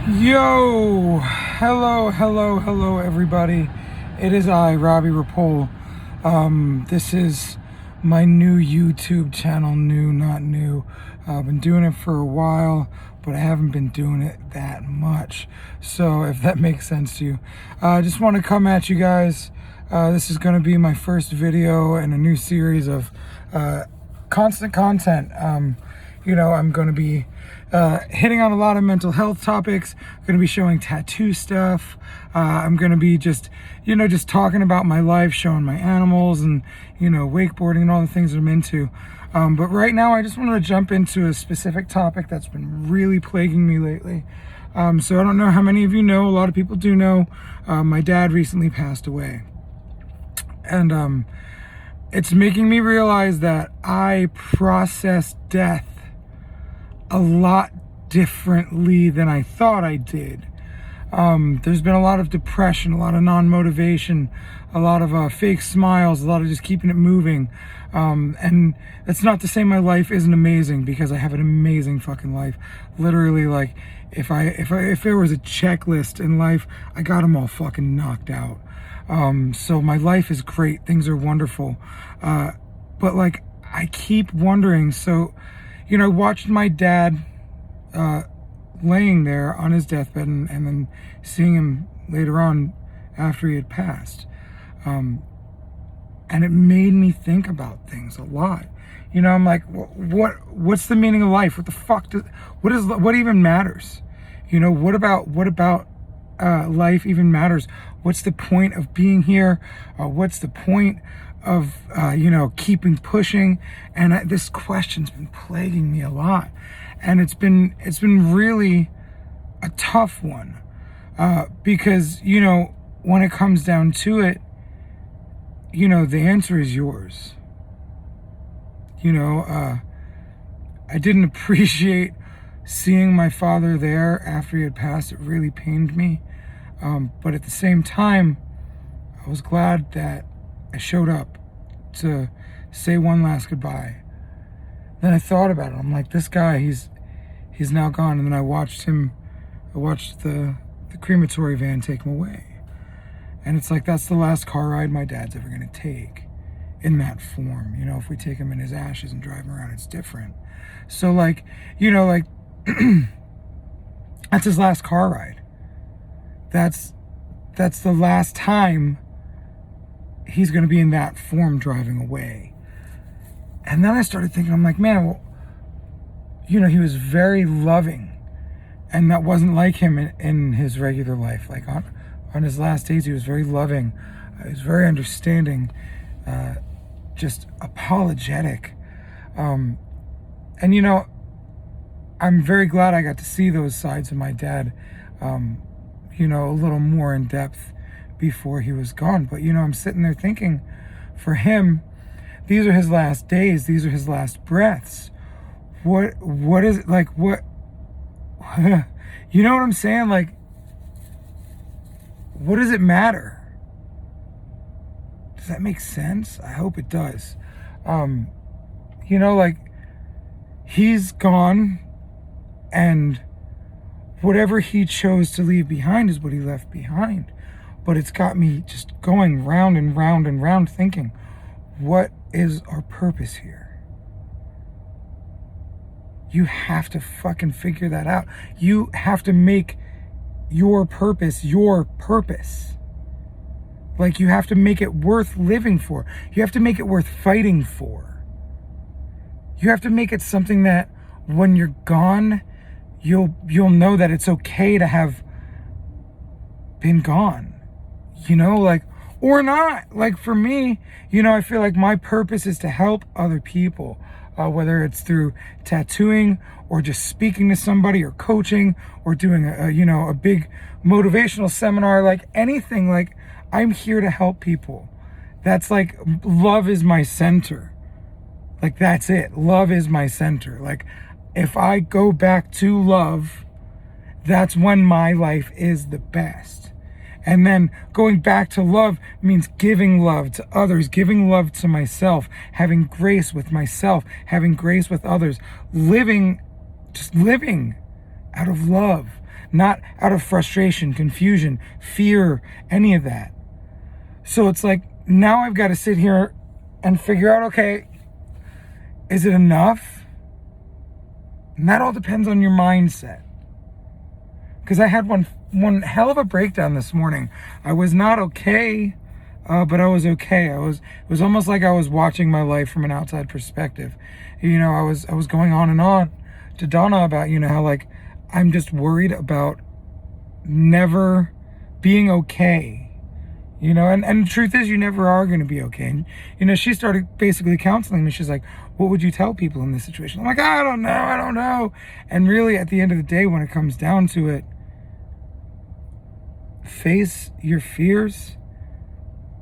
Yo, hello, everybody. It is I, Robbie Rapole. This is my new YouTube channel. New, not new. I've been doing it for a while, but I haven't been doing it that much. So, if that makes sense to you, I just want to come at you guys. This is going to be my first video in a new series of constant content. I'm going to be hitting on a lot of mental health topics. I'm going to be showing tattoo stuff. I'm going to be just talking about my life, showing my animals and, wakeboarding and all the things that I'm into. But right now, I just wanted to jump into a specific topic that's been really plaguing me lately. So I don't know how many of you know, a lot of people do know, my dad recently passed away. And it's making me realize that I process death a lot differently than I thought I did. There's been a lot of depression, a lot of non-motivation, a lot of fake smiles, a lot of just keeping it moving. And that's not to say my life isn't amazing, because I have an amazing fucking life. Literally, like, if there was a checklist in life, I got them all fucking knocked out. So my life is great. Things are wonderful. But like, I keep wondering, so, I watched my dad laying there on his deathbed and then seeing him later on after he had passed. And it made me think about things a lot. I'm like, what's the meaning of life? What the fuck what even matters? What about life even matters? What's the point of being here? What's the point of keeping pushing? And this question's been plaguing me a lot, and it's been really a tough one, because when it comes down to it, the answer is yours. I didn't appreciate seeing my father there after he had passed. It really pained me, but at the same time, I was glad that I showed up to say one last goodbye. Then I thought about it. I'm like, this guy, he's now gone. And then I watched the crematory van take him away. And it's like, that's the last car ride my dad's ever going to take in that form. If we take him in his ashes and drive him around, it's different. So like, that's his last car ride. That's the last time he's going to be in that form driving away. And then I started thinking, I'm like, man, well, he was very loving, and that wasn't like him in his regular life. Like on his last days, he was very loving. He was very understanding, just apologetic. And I'm very glad I got to see those sides of my dad, a little more in depth before he was gone. But I'm sitting there thinking, for him, these are his last days, these are his last breaths. What is it like? What you know what I'm saying? Like, what does it matter? Does that make sense? I hope it does. Like, he's gone, and whatever he chose to leave behind is what he left behind. But it's got me just going round and round and round, thinking, what is our purpose here? You have to fucking figure that out. You have to make your purpose your purpose. Like, you have to make it worth living for. You have to make it worth fighting for. You have to make it something that when you're gone, you'll know that it's okay to have been gone. Like, or not. Like, for me, I feel like my purpose is to help other people, whether it's through tattooing or just speaking to somebody or coaching or doing a big motivational seminar, like anything. Like, I'm here to help people. That's like, love is my center. Like, that's it. Love is my center. Like, if I go back to love, that's when my life is the best. And then going back to love means giving love to others, giving love to myself, having grace with myself, having grace with others, living out of love, not out of frustration, confusion, fear, any of that. So it's like, now I've got to sit here and figure out, okay, is it enough? And that all depends on your mindset. Because I had one hell of a breakdown this morning. I was not okay, but I was okay. It was almost like I was watching my life from an outside perspective. You know, I was going on and on to Donna about, you know, how like I'm just worried about never being okay. You know, and the truth is, you never are going to be okay. And, you know, she started basically counseling me. She's like, what would you tell people in this situation? I'm like, I don't know. And really, at the end of the day, when it comes down to it, face your fears.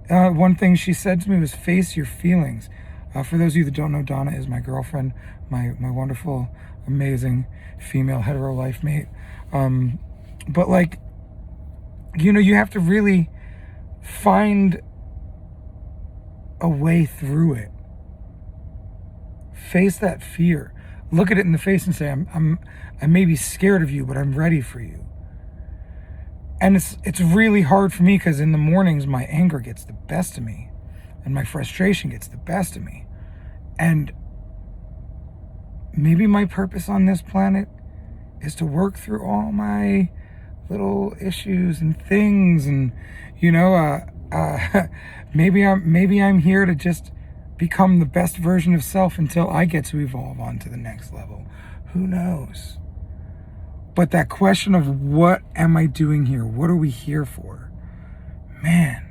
One thing she said to me was face your feelings. For those of you that don't know, Donna is my girlfriend, my wonderful, amazing female hetero life mate. But like, you know, you have to really find a way through it. Face that fear. Look at it in the face and say, I may be scared of you, but I'm ready for you. And it's really hard for me because in the mornings my anger gets the best of me and my frustration gets the best of me. And maybe my purpose on this planet is to work through all my little issues and things, and you know, maybe I'm here to just become the best version of self until I get to evolve on to the next level. Who knows? But that question of what am I doing here? What are we here for? Man,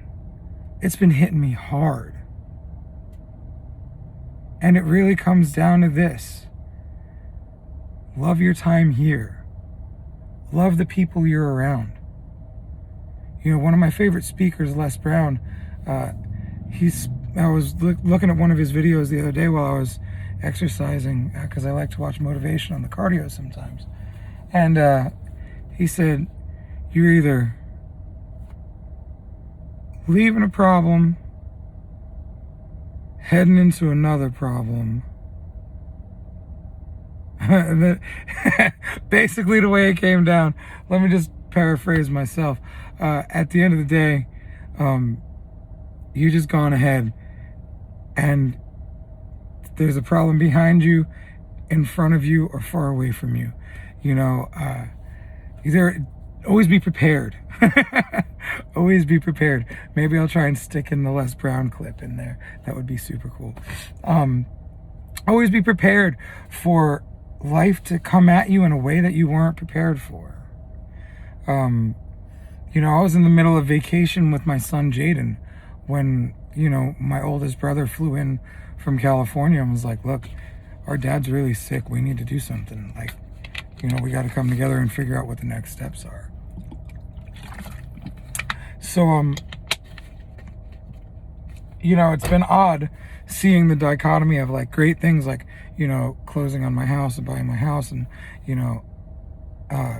it's been hitting me hard. And it really comes down to this. Love your time here. Love the people you're around. You know, one of my favorite speakers, Les Brown, I was looking at one of his videos the other day while I was exercising, because I like to watch motivation on the cardio sometimes. And he said, you're either leaving a problem, heading into another problem. Basically the way it came down. Let me just paraphrase myself. At the end of the day, you just gone ahead and there's a problem behind you, in front of you, or far away from you. You know, always be prepared. Always be prepared. Maybe I'll try and stick in the Les Brown clip in there. That would be super cool. Always be prepared for life to come at you in a way that you weren't prepared for. You know, I was in the middle of vacation with my son Jaden when, you know, my oldest brother flew in from California and was like, look, our dad's really sick. We need to do something. Like, you know, we got to come together and figure out what the next steps are. So, you know, it's been odd seeing the dichotomy of like great things like, you know, closing on my house and buying my house, and, you know,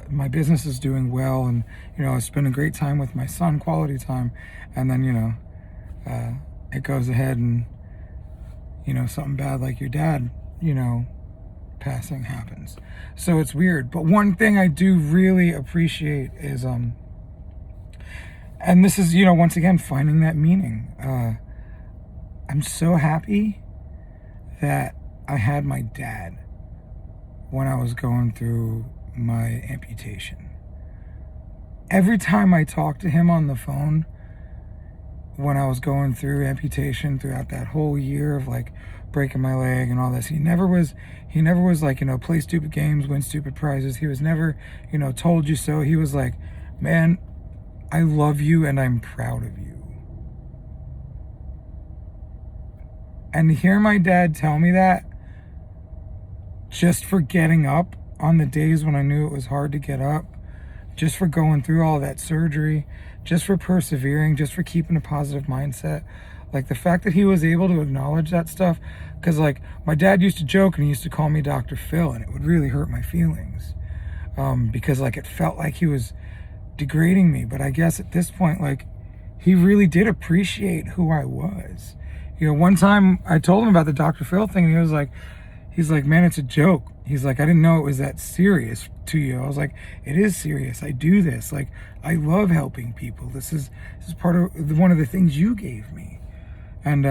my business is doing well, and, you know, I spend a great time with my son, quality time, and then, you know, it goes ahead and, you know, something bad like your dad, you know, passing happens. So it's weird. But one thing I do really appreciate is, and this is, you know, once again, finding that meaning. I'm so happy that I had my dad when I was going through my amputation. Every time I talked to him on the phone when I was going through amputation throughout that whole year of like breaking my leg and all this, he never was like, you know, play stupid games, win stupid prizes. He was never, you know, told you so. He was like, man, I love you and I'm proud of you. And to hear my dad tell me that, just for getting up on the days when I knew it was hard to get up, just for going through all that surgery, just for persevering, just for keeping a positive mindset, like the fact that he was able to acknowledge that stuff, because like my dad used to joke and he used to call me Dr. Phil, and it would really hurt my feelings, because like it felt like he was degrading me. But I guess at this point, like, he really did appreciate who I was. You know, one time I told him about the Dr. Phil thing, and he He's like, man, it's a joke. He's like, I didn't know it was that serious to you. I was like, it is serious. I do this. Like, I love helping people. This is part of one of the things you gave me. And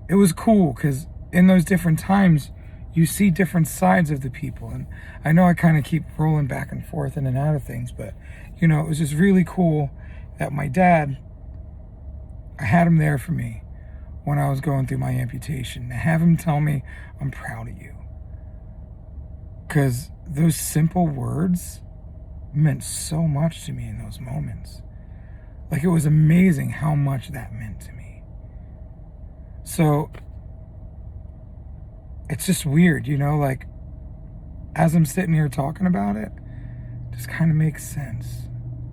it was cool because in those different times, you see different sides of the people. And I know I kind of keep rolling back and forth in and out of things, but, you know, it was just really cool that my dad, I had him there for me when I was going through my amputation. To have him tell me, I'm proud of you. Because those simple words meant so much to me in those moments. Like, it was amazing how much that meant to me. So it's just weird, you know, like, as I'm sitting here talking about it, it just kind of makes sense.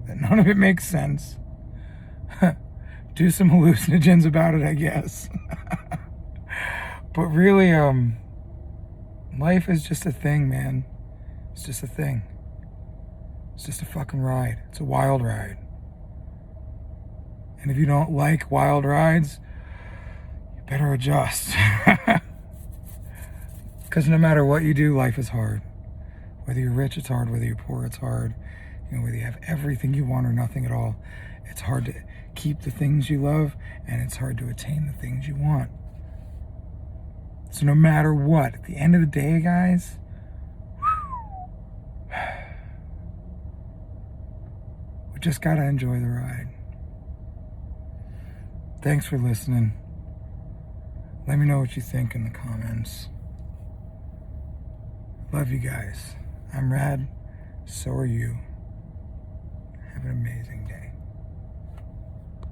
That none of it makes sense. Do some hallucinogens about it, I guess. But really, life is just a thing, man. It's just a thing. It's just a fucking ride. It's a wild ride. And if you don't like wild rides, you better adjust. Because no matter what you do, life is hard. Whether you're rich, it's hard. Whether you're poor, it's hard. You know, whether you have everything you want or nothing at all, it's hard to keep the things you love, and it's hard to attain the things you want. So no matter what, at the end of the day, guys, we just gotta enjoy the ride. Thanks for listening. Let me know what you think in the comments. Love you guys. I'm rad. So are you. Have an amazing day.